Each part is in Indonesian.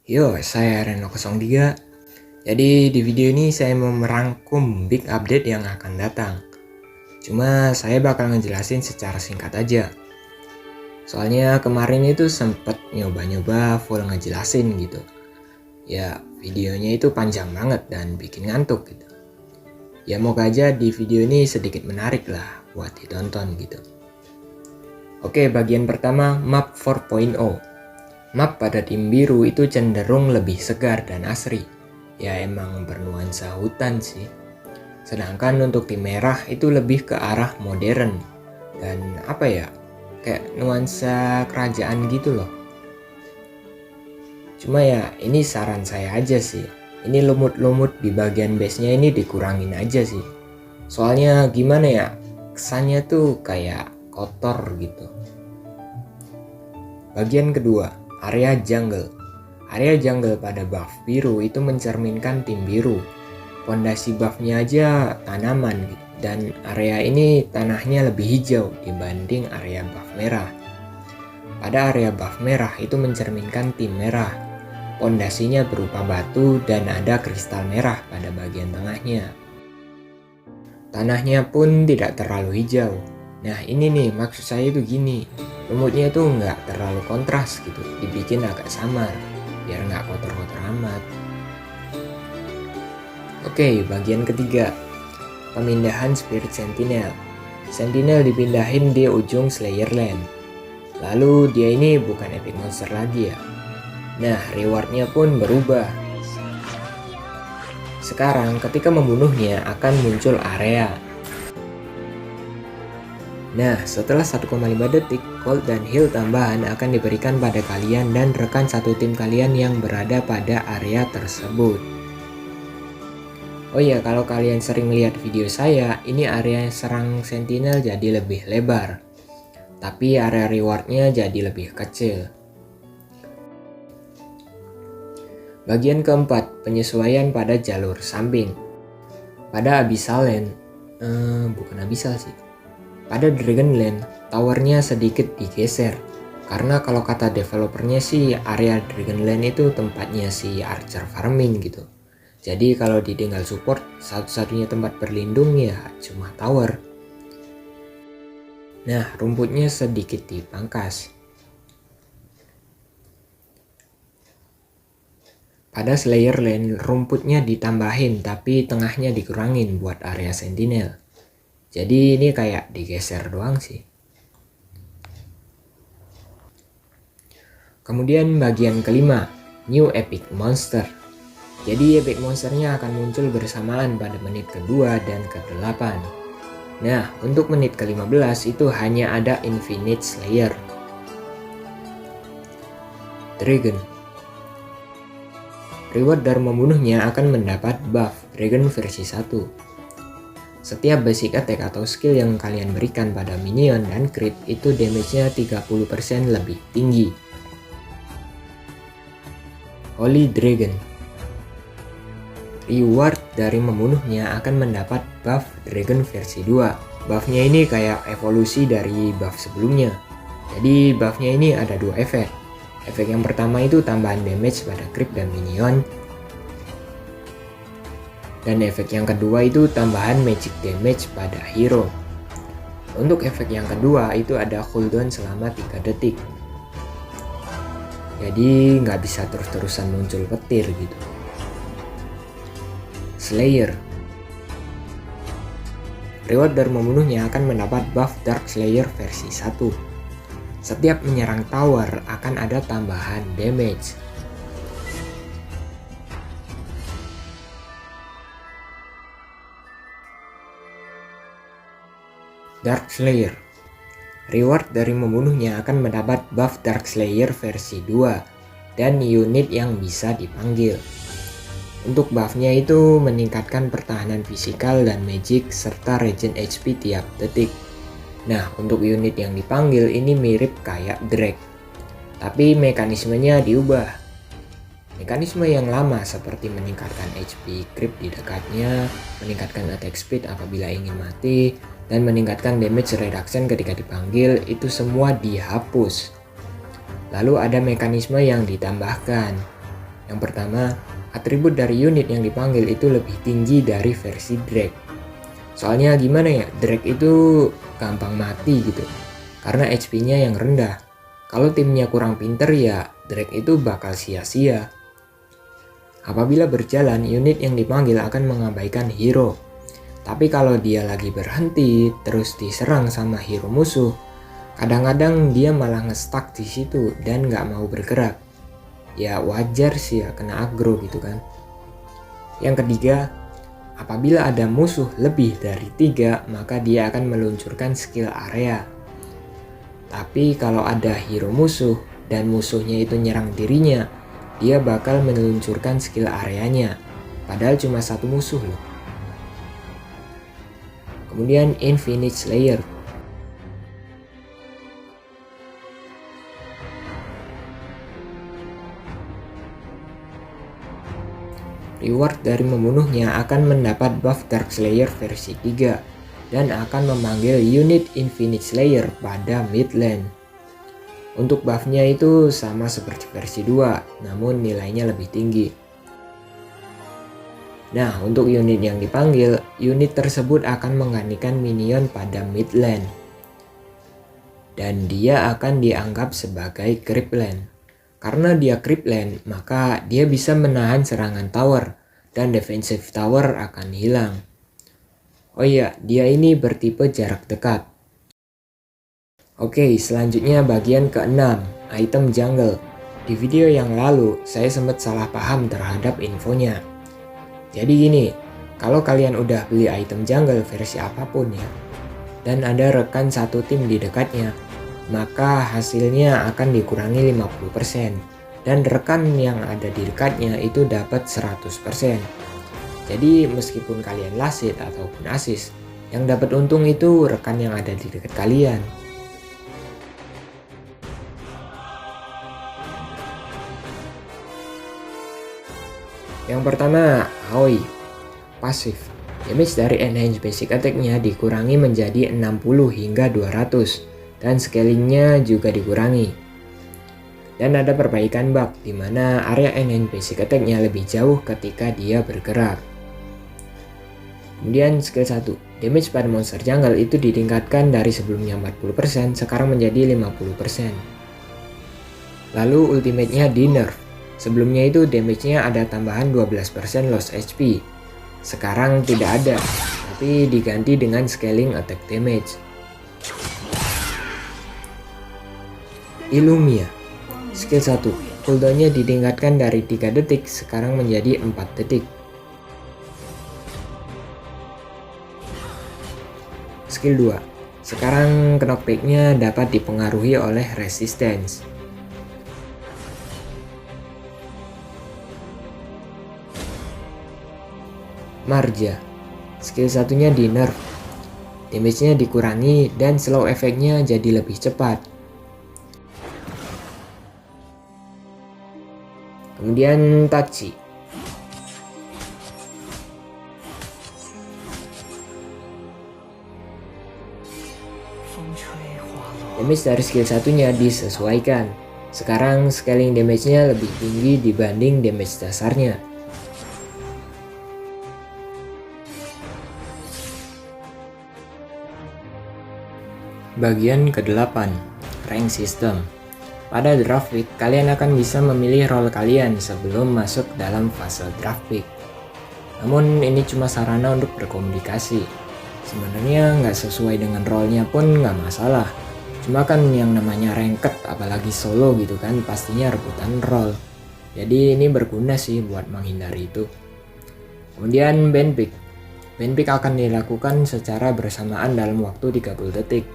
Yo, saya Reno03. Jadi di video ini saya mau merangkum big update yang akan datang. Cuma saya bakal ngejelasin secara singkat aja. Soalnya kemarin itu sempet nyoba-nyoba full ngejelasin gitu. Ya, videonya itu panjang banget dan bikin ngantuk gitu. Ya moga aja di video ini sedikit menarik lah buat ditonton gitu. Oke, bagian pertama map 4.0. Map pada tim biru itu cenderung lebih segar dan asri. Ya emang bernuansa hutan sih. Sedangkan untuk tim merah itu lebih ke arah modern. Dan apa ya, kayak nuansa kerajaan gitu loh. Cuma ya ini saran saya aja sih. Ini lumut-lumut di bagian base-nya ini dikurangin aja sih. Soalnya gimana ya, kesannya tuh kayak kotor gitu. Bagian kedua, area jungle. Area jungle pada buff biru itu mencerminkan tim biru. Pondasi buffnya aja tanaman gitu. Dan area ini tanahnya lebih hijau dibanding area buff merah. Pada area buff merah itu mencerminkan tim merah. Pondasinya berupa batu dan ada kristal merah pada bagian tengahnya. Tanahnya pun tidak terlalu hijau. Nah ini nih maksud saya itu gini, lumutnya itu nggak terlalu kontras gitu, dibikin agak samar biar nggak kotor-kotor amat. Oke, bagian ketiga, pemindahan Spirit Sentinel. Sentinel dipindahin di ujung Slayer Land. Lalu dia ini bukan epic monster lagi ya. Nah rewardnya pun berubah. Sekarang ketika membunuhnya akan muncul area. Nah, setelah 1,5 detik, gold dan heal tambahan akan diberikan pada kalian dan rekan satu tim kalian yang berada pada area tersebut. Oh iya, kalau kalian sering melihat video saya, ini area serang sentinel jadi lebih lebar. Tapi area rewardnya jadi lebih kecil. Bagian keempat, penyesuaian pada jalur samping. Pada Abyssal Land, bukan Abyssal sih. Pada Dragonland, towernya sedikit digeser. Karena kalau kata developernya sih, area Dragonland itu tempatnya si archer farming gitu. Jadi kalau ditinggal support, satu-satunya tempat berlindung ya cuma tower. Nah, rumputnya sedikit dipangkas. Pada Slayer Land, rumputnya ditambahin tapi tengahnya dikurangin buat area sentinel. Jadi ini kayak digeser doang sih. Kemudian bagian kelima, New Epic Monster. Jadi epic monsternya akan muncul bersamaan pada menit kedua dan ke-8. Nah, untuk menit ke-15 itu hanya ada Infinite Slayer. Dragon. Reward dari membunuhnya akan mendapat buff Dragon versi 1. Setiap basic attack atau skill yang kalian berikan pada minion dan crit itu damage-nya 30% lebih tinggi. Holy Dragon. Reward dari membunuhnya akan mendapat buff Dragon versi 2. Buffnya ini kayak evolusi dari buff sebelumnya. Jadi buffnya ini ada dua efek. Efek yang pertama itu tambahan damage pada creep dan minion. Dan efek yang kedua itu tambahan magic damage pada hero. Untuk efek yang kedua itu ada cooldown selama 3 detik. Jadi nggak bisa terus-terusan muncul petir gitu. Slayer. Reward dari membunuhnya akan mendapat buff Dark Slayer versi 1. Setiap menyerang tower akan ada tambahan damage. Dark Slayer. Reward dari membunuhnya akan mendapat buff Dark Slayer versi 2 dan unit yang bisa dipanggil. Untuk buffnya itu meningkatkan pertahanan fisikal dan magic serta regen HP tiap detik. Nah, untuk unit yang dipanggil ini mirip kayak Drake. Tapi mekanismenya diubah. Mekanisme yang lama seperti meningkatkan HP creep di dekatnya, meningkatkan attack speed apabila ingin mati, dan meningkatkan damage reduction ketika dipanggil itu semua dihapus. Lalu ada mekanisme yang ditambahkan. Yang pertama, atribut dari unit yang dipanggil itu lebih tinggi dari versi Drake. Soalnya gimana ya, Drake itu gampang mati gitu, karena HP-nya yang rendah. Kalau timnya kurang pinter ya, Drake itu bakal sia-sia. Apabila berjalan, unit yang dipanggil akan mengabaikan hero. Tapi kalau dia lagi berhenti, terus diserang sama hero musuh, kadang-kadang dia malah nge-stuck di situ dan nggak mau bergerak. Ya wajar sih ya kena aggro gitu kan. Yang ketiga, apabila ada musuh lebih dari 3, maka dia akan meluncurkan skill area. Tapi kalau ada hero musuh dan musuhnya itu nyerang dirinya, dia bakal meluncurkan skill areanya. Padahal cuma satu musuh loh. Kemudian Infinite Slayer. Reward dari membunuhnya akan mendapat buff Dark Slayer versi 3 dan akan memanggil unit Infinite Slayer pada mid lane. Untuk buffnya itu sama seperti versi 2, namun nilainya lebih tinggi. Nah, untuk unit yang dipanggil, unit tersebut akan menggantikan minion pada mid lane. Dan dia akan dianggap sebagai creep lane. Karena dia creep lane, maka dia bisa menahan serangan tower, dan defensive tower akan hilang. Oh iya, dia ini bertipe jarak dekat. Oke, selanjutnya bagian ke-6, item jungle. Di video yang lalu, saya sempat salah paham terhadap infonya. Jadi gini, kalau kalian udah beli item jungle versi apapun ya, dan ada rekan satu tim di dekatnya, maka hasilnya akan dikurangi 50%, dan rekan yang ada di dekatnya itu dapat 100%. Jadi meskipun kalian last hit ataupun assist, yang dapat untung itu rekan yang ada di dekat kalian. Yang pertama, Aoi. Pasif. Damage dari enhance basic attack-nya dikurangi menjadi 60 hingga 200 dan scalingnya juga dikurangi. Dan ada perbaikan bug di mana area enhance basic attack-nya lebih jauh ketika dia bergerak. Kemudian skill 1, damage pada monster jungle itu ditingkatkan dari sebelumnya 40% sekarang menjadi 50%. Lalu ultimate-nya di nerf. Sebelumnya itu damage-nya ada tambahan 12% lost HP. Sekarang tidak ada, tapi diganti dengan scaling attack damage. Illumia. Skill 1, cooldown-nya ditingkatkan dari 3 detik sekarang menjadi 4 detik. Skill 2, sekarang knockback-nya dapat dipengaruhi oleh resistance. Marja. Skill satunya di nerf. Damage-nya dikurangi dan slow efeknya jadi lebih cepat. Kemudian Tachi. Damage dari skill satunya disesuaikan. Sekarang scaling damage-nya lebih tinggi dibanding damage dasarnya. Bagian ke-8, rank system. Pada draft pick, kalian akan bisa memilih role kalian sebelum masuk dalam fase draft pick. Namun ini cuma sarana untuk berkomunikasi. Sebenarnya nggak sesuai dengan role-nya pun nggak masalah. Cuma kan yang namanya ranked, apalagi solo gitu kan, pastinya rebutan role. Jadi ini berguna sih buat menghindari itu. Kemudian band pick. Band pick akan dilakukan secara bersamaan dalam waktu 30 detik.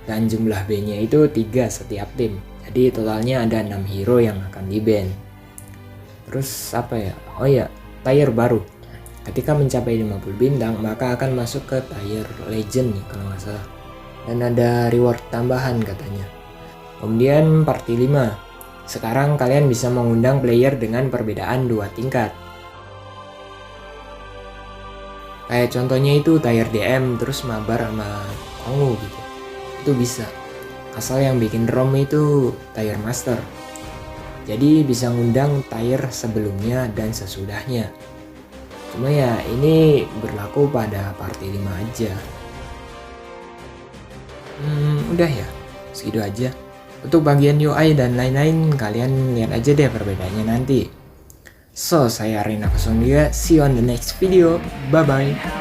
Dan jumlah band-nya itu 3 setiap tim. Jadi totalnya ada 6 hero yang akan di-ban. Terus apa ya? Oh ya, tier baru. Ketika mencapai 50 bintang, maka akan masuk ke tier legend nih kalau nggak salah. Dan ada reward tambahan katanya. Kemudian party 5. Sekarang kalian bisa mengundang player dengan perbedaan 2 tingkat. Kayak contohnya itu tier DM terus mabar sama Kongo gitu. Itu bisa. Asal yang bikin ROM itu tier master. Jadi bisa ngundang tier sebelumnya dan sesudahnya. Cuma ya ini berlaku pada party 5 aja. Udah ya, segitu aja. Untuk bagian UI dan lain-lain kalian lihat aja deh perbedaannya nanti. So, saya Rina 03, see you on the next video. Bye bye.